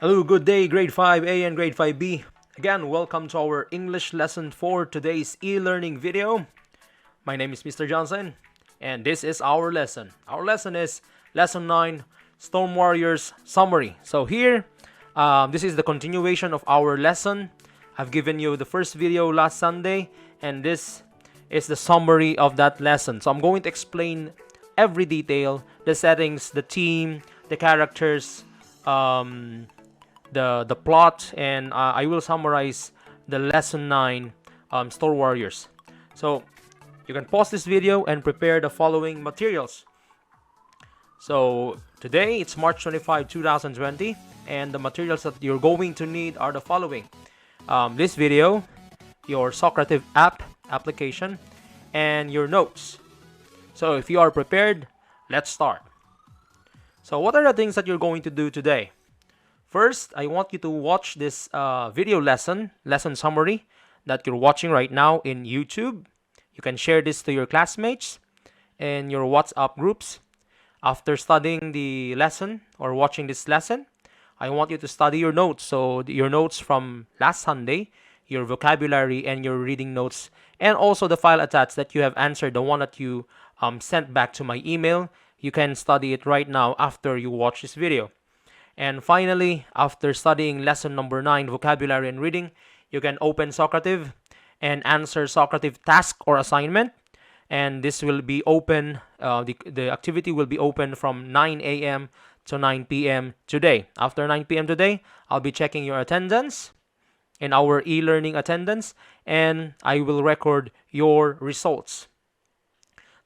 Hello, good day, grade 5A and grade 5B. Again, welcome to our English lesson for today's e-learning video. My name is Mr. Johnson, and this is our lesson. Our lesson is Lesson 9, Storm Warriors Summary. So here, this is the continuation of our lesson. I've given you the first video last Sunday, and this is the summary of that lesson. So I'm going to explain every detail, the settings, the team, the characters, the plot, and I will summarize the lesson 9, Store Warriors. So you can pause this video and prepare the following materials. So today it's March 25, 2020, and the materials that you're going to need are the following: this video, your Socrative application, and your notes. So if you are prepared, let's start. So what are the things that you're going to do today? First, I want you to watch this video lesson summary that you're watching right now in YouTube. You can share this to your classmates and your WhatsApp groups. After studying the lesson or watching this lesson, I want you to study your notes. So your notes from last Sunday, your vocabulary and your reading notes, and also the file attached that you have answered, the one that you sent back to my email. You can study it right now after you watch this video. And finally, after studying lesson number 9, vocabulary and reading, you can open Socrative and answer Socrative task or assignment. And this will be open, the activity will be open from 9 a.m. to 9 p.m. today. After 9 p.m. today, I'll be checking your attendance in our e-learning attendance, and I will record your results.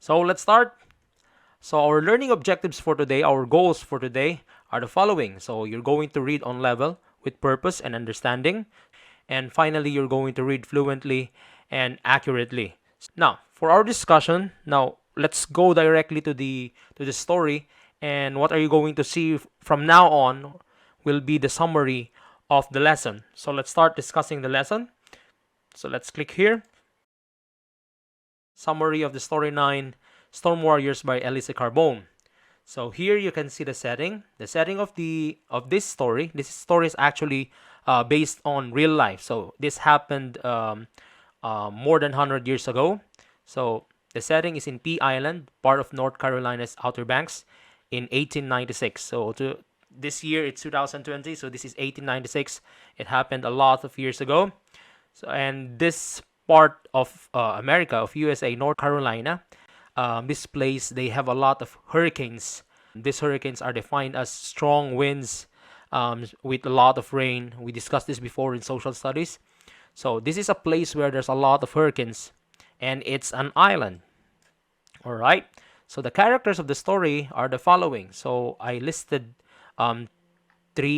So let's start. So our learning objectives for today, our goals for today are the following. So you're going to read on level with purpose and understanding. And finally, you're going to read fluently and accurately. Now, for our discussion, now let's go directly to the story. And what are you going to see from now on will be the summary of the lesson. So let's start discussing the lesson. So let's click here. Summary of the story 9, Storm Warriors by Elisa Carbone. So here you can see the setting. The setting of this story. This story is actually based on real life. So this happened more than 100 years ago. So the setting is in Pea Island, part of North Carolina's Outer Banks, in 1896. So this year it's 2020. So this is 1896. It happened a lot of years ago. So and this part of America, of USA, North Carolina, this place, they have a lot of hurricanes. These hurricanes are defined as strong winds with a lot of rain. We discussed this before in social studies. So this is a place where there's a lot of hurricanes, and it's an island. All right. So the characters of the story are the following. So I listed 3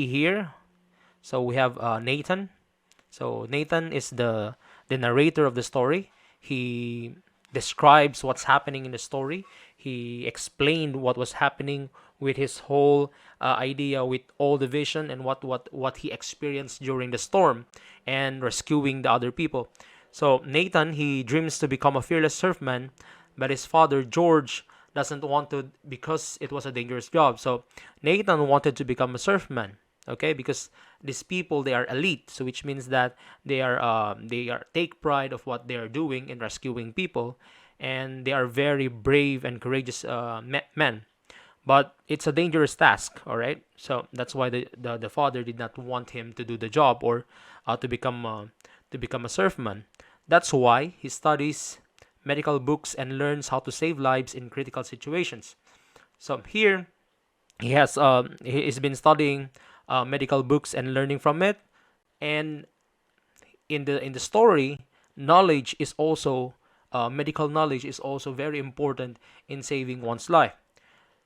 here. So we have Nathan. So Nathan is the narrator of the story. He describes what's happening in the story. He explained what was happening with his whole idea, with all the vision and what he experienced during the storm and rescuing the other people. So Nathan, he dreams to become a fearless surfman, but his father George doesn't want to because it was a dangerous job. So Nathan wanted to become a surfman. Okay, because these people, they are elite, so which means that they are take pride of what they are doing in rescuing people, and they are very brave and courageous men. But it's a dangerous task, all right. So that's why the father did not want him to do the job or to become a surfman. That's why he studies medical books and learns how to save lives in critical situations. So here he's been studying medical books and learning from it, and in the story, knowledge is also medical knowledge is also very important in saving one's life.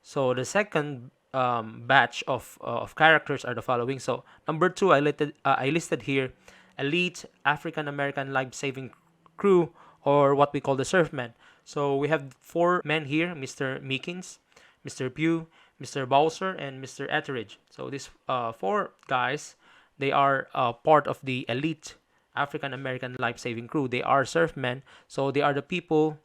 So the second batch of characters are the following. So number 2, I listed here elite African American life saving crew, or what we call the surfmen. So we have 4 men here: Mr. Meekins, Mr. Pugh, Mr. Bowser, and Mr. Etheridge. So these 4 guys, they are part of the elite African American life saving crew. They are surfmen, so they are the people.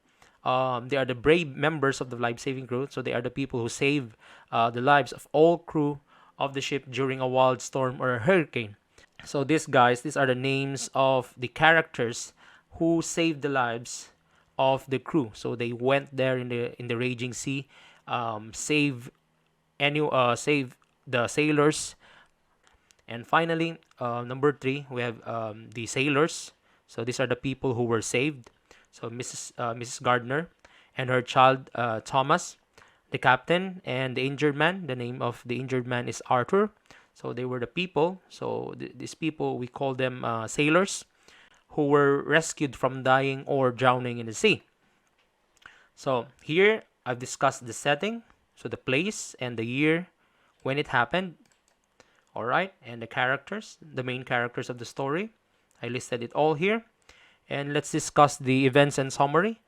They are the brave members of the life saving crew. So they are the people who save the lives of all crew of the ship during a wild storm or a hurricane. So these are the names of the characters who saved the lives of the crew. So they went there in the raging sea, save save the sailors. And finally, number three, we have the sailors. So these are the people who were saved. So Mrs. Gardner and her child Thomas, the captain, and the injured man. The name of the injured man is Arthur. So they were the people. So these people, we call them sailors, who were rescued from dying or drowning in the sea. So here I've discussed the setting, so the place and the year when it happened. All right, and the characters, the main characters of the story. I listed it all here. And let's discuss the events and summary.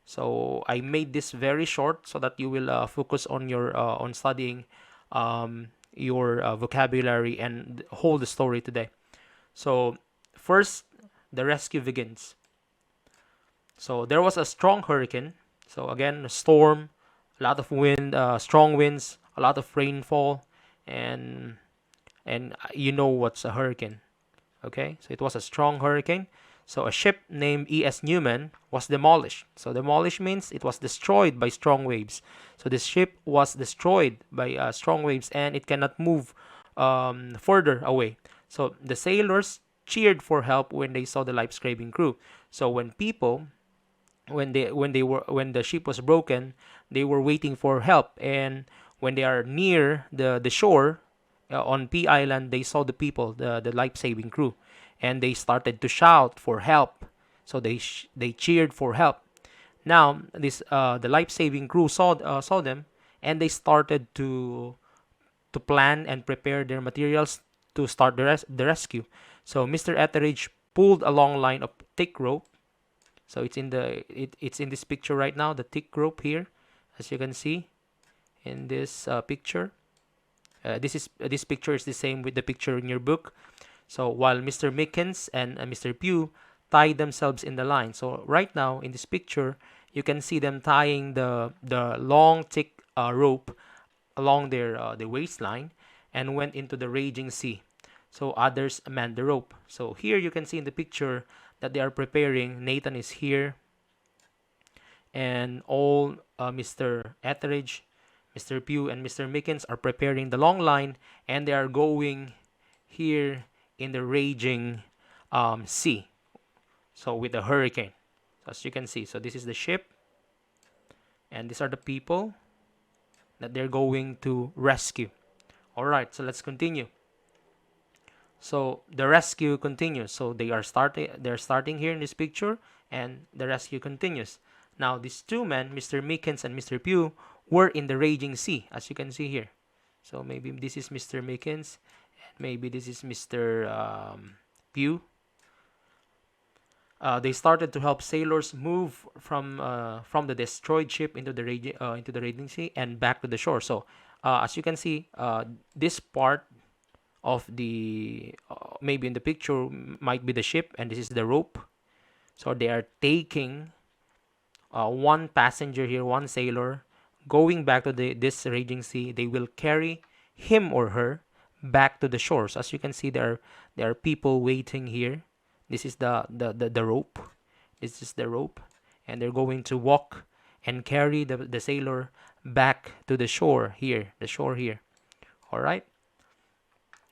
So I made this very short so that you will focus on your on studying your vocabulary and hold the story today. So first, the rescue begins. So there was a strong hurricane. So again, a storm, a lot of wind, strong winds, a lot of rainfall, and you know what's a hurricane. Okay, so it was a strong hurricane. So a ship named E.S. Newman was demolished. So demolished means it was destroyed by strong waves. So this ship was destroyed by strong waves and it cannot move further away. So the sailors cheered for help when they saw the life-saving crew. So when the ship was broken, they were waiting for help, and when they are near the shore on P Island, they saw the people, the life-saving crew, and they started to shout for help. So they cheered for help. Now this the life-saving crew saw them, and they started to plan and prepare their materials to start the rescue. So Mr. Etheridge pulled a long line of thick rope. So it's in this picture right now, the thick rope here, as you can see in this picture. This picture is the same with the picture in your book. So while Mr. Mickens and Mr. Pugh tied themselves in the line. So right now in this picture, you can see them tying the long thick rope along their waistline and went into the raging sea. So others manned the rope. So here you can see in the picture that they are preparing. Nathan is here, and all Mr. Etheridge, Mr. Pugh, and Mr. Mickens are preparing the long line, and they are going here in the raging sea. So with the hurricane, as you can see. So this is the ship, and these are the people that they're going to rescue. All right, so let's continue. So the rescue continues. So they're starting here in this picture, and the rescue continues. Now these two men, Mr. Mickens and Mr. Pugh, were in the raging sea, as you can see here. So maybe this is Mr. Mickens, and maybe this is Mr. Pugh. They started to help sailors move from the destroyed ship into the raging sea and back to the shore. So as you can see, this part of the maybe in the picture might be the ship, and this is the rope. So they are taking one passenger here, one sailor, going back to this raging sea. They will carry him or her back to the shores. As you can see, there are people waiting here. This is the rope. This is the rope, and they're going to walk and carry the sailor back to the shore here. The shore here. All right.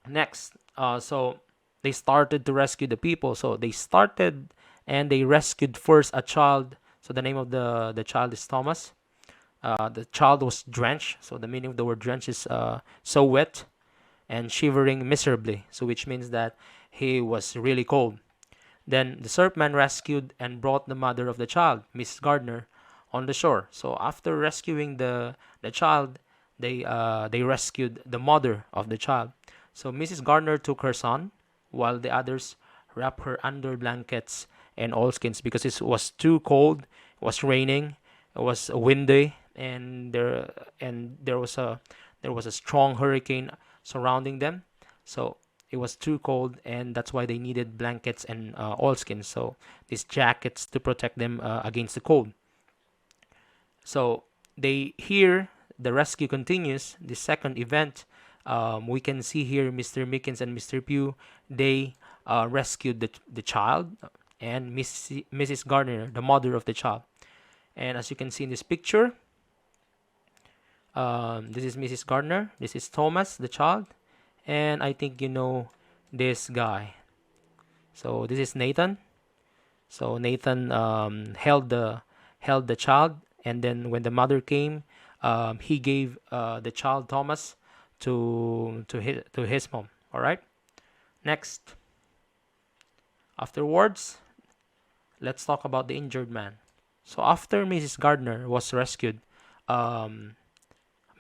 Next, so they started to rescue the people. So they started and they rescued first a child. So the name of the child is Thomas. The child was drenched. So the meaning of the word drenched is so wet and shivering miserably. So which means that he was really cold. Then the surfman rescued and brought the mother of the child, Miss Gardner, on the shore. So after rescuing the child, they rescued the mother of the child. So Mrs. Gardner took her son, while the others wrapped her under blankets and oilskins because it was too cold. It was raining. It was windy, and there was a strong hurricane surrounding them. So it was too cold, and that's why they needed blankets and oilskins. So these jackets to protect them against the cold. So the rescue continues. The second event We can see here Mr. Mickens and Mr. Pugh, they rescued the child, and Mrs. Gardner, the mother of the child. And as you can see in this picture, this is Mrs. Gardner, this is Thomas, the child, and I think you know this guy. So this is Nathan. So Nathan held the child, and then when the mother came, he gave the child Thomas to his mom. All right. Next. Afterwards, let's talk about the injured man. So after Mrs. Gardner was rescued, um,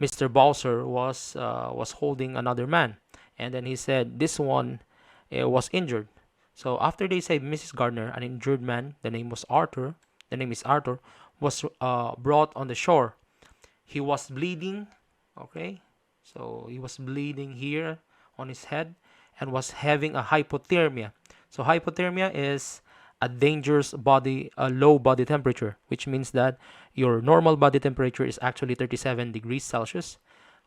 Mr. Bowser was holding another man, and then he said this one was injured. So after they saved Mrs. Gardner, an injured man, the name is Arthur, was brought on the shore. He was bleeding, okay? So he was bleeding here on his head and was having a hypothermia. So hypothermia is a low body temperature, which means that your normal body temperature is actually 37 degrees Celsius.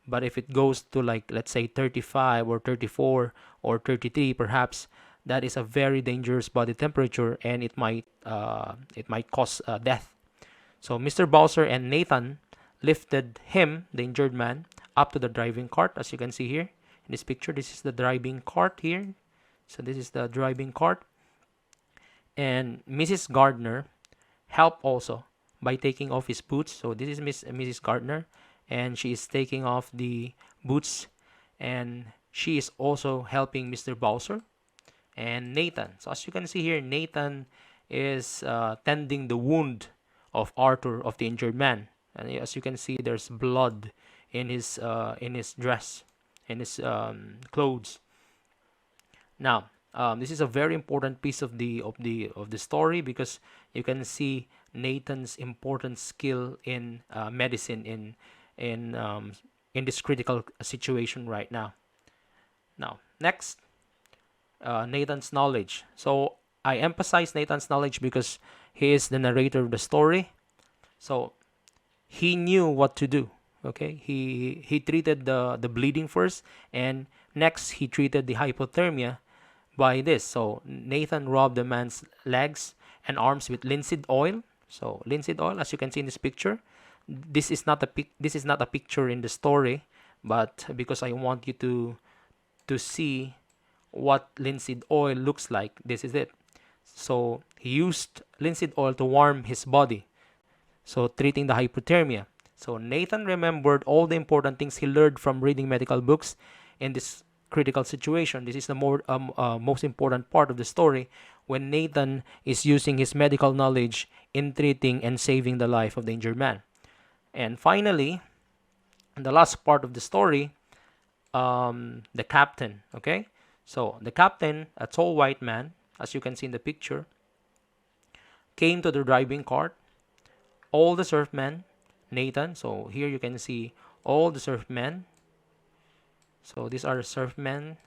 But if it goes to, like, let's say 35 or 34 or 33 perhaps, that is a very dangerous body temperature, and it might cause death. So Mr. Bowser and Nathan lifted him, the injured man, up to the driving cart, as you can see here in this picture. This is the driving cart here. So this is the driving cart. And Mrs. Gardner helped also by taking off his boots. So this is Mrs. Gardner, and she is taking off the boots, and she is also helping Mr. Bowser and Nathan. So as you can see here, Nathan is tending the wound of Arthur, of the injured man, and as you can see, there's blood in his dress, in his clothes. Now, this is a very important piece of the story, because you can see Nathan's important skill in medicine in this critical situation right now. Now, next, Nathan's knowledge. So I emphasize Nathan's knowledge because he is the narrator of the story. So he knew what to do. Okay, he treated the bleeding first, and next he treated the hypothermia by this. So Nathan rubbed the man's legs and arms with linseed oil. So linseed oil, as you can see in this picture, this is not a picture in the story, but because I want you to see what linseed oil looks like, this is it. So he used linseed oil to warm his body, so treating the hypothermia. So Nathan remembered all the important things he learned from reading medical books in this critical situation. This is the most important part of the story, when Nathan is using his medical knowledge in treating and saving the life of the injured man. And finally, the last part of the story, the captain. Okay, so the captain, a tall white man, as you can see in the picture, came to the driving cart. All the surfmen, Nathan, so here you can see all the surfmen. So these are the surfmen.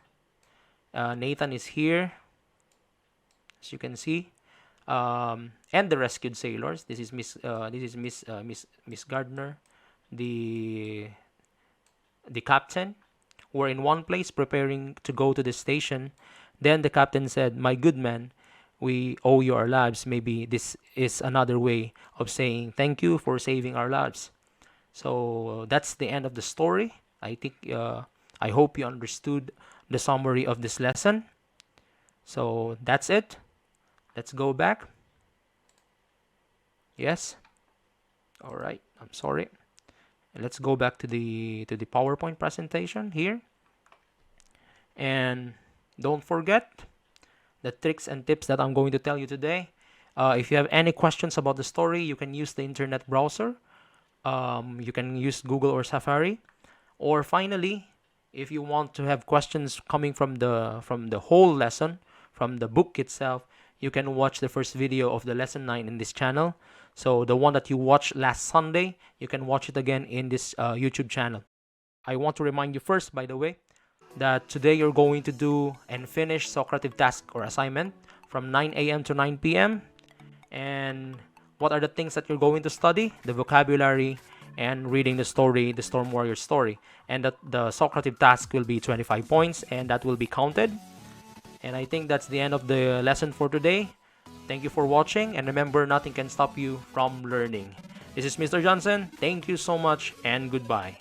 Nathan is here, as you can see, and the rescued sailors. This is Miss Gardner, the captain, were in one place preparing to go to the station. Then the captain said, "My good man, we owe you our lives. Maybe this is another way of saying thank you for saving our lives." So that's the end of the story. I hope you understood the summary of this lesson. So that's it. Let's go back. Yes. All right. I'm sorry. Let's go back to the PowerPoint presentation here. And don't forget the tricks and tips that I'm going to tell you today. If you have any questions about the story, you can use the internet browser. You can use Google or Safari. Or finally, if you want to have questions coming from the whole lesson, from the book itself, you can watch the first video of the lesson 9 in this channel. So the one that you watched last Sunday, you can watch it again in this YouTube channel. I want to remind you first, by the way, that today you're going to do and finish Socrative task or assignment from 9 a.m. to 9 p.m. And what are the things that you're going to study? The vocabulary and reading the story, the Storm Warrior story. And that the Socrative task will be 25 points, and that will be counted. And I think that's the end of the lesson for today. Thank you for watching, and remember, nothing can stop you from learning. This is Mr. Johnson. Thank you so much, and goodbye.